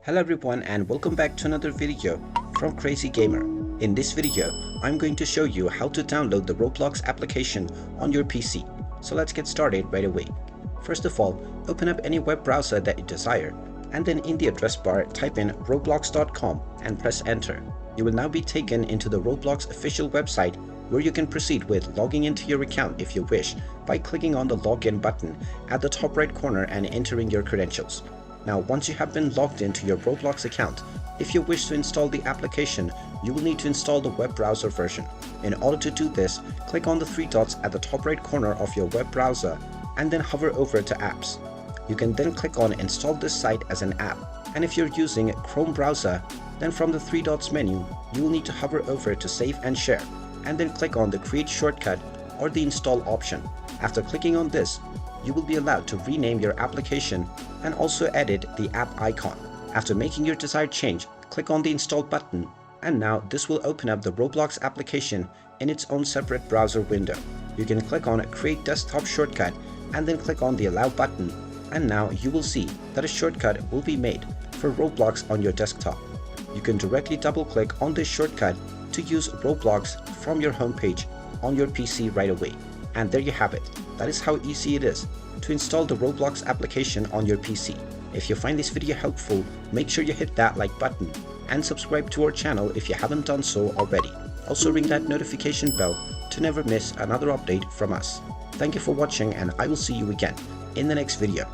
Hello everyone and welcome back to another video from Crazy Gamer. In this video, I'm going to show you how to download the Roblox application on your PC. So let's get started right away. First of all, open up any web browser that you desire and then in the address bar type in roblox.com and press enter. You will now be taken into the Roblox official website where you can proceed with logging into your account if you wish by clicking on the login button at the top right corner and entering your credentials. Now, once you have been logged into your Roblox account, if you wish to install the application, you will need to install the web browser version. In order to do this, click on the three dots at the top right corner of your web browser and then hover over to apps. You can then click on install this site as an app, and if you're using Chrome browser, then from the three dots menu, you will need to hover over to save and share and then click on the create shortcut or the install option. After clicking on this, you will be allowed to rename your application and also edit the app icon. After making your desired change, click on the install button, and now this will open up the Roblox application in its own separate browser window. You can click on create desktop shortcut and then click on the allow button, and now you will see that a shortcut will be made for Roblox on your desktop. You can directly double click on this shortcut to use Roblox from your homepage on your PC right away. And there you have it. That is how easy it is to install the Roblox application on your PC. If you find this video helpful, make sure you hit that like button and subscribe to our channel if you haven't done so already. Also ring that notification bell to never miss another update from us. Thank you for watching and I will see you again in the next video.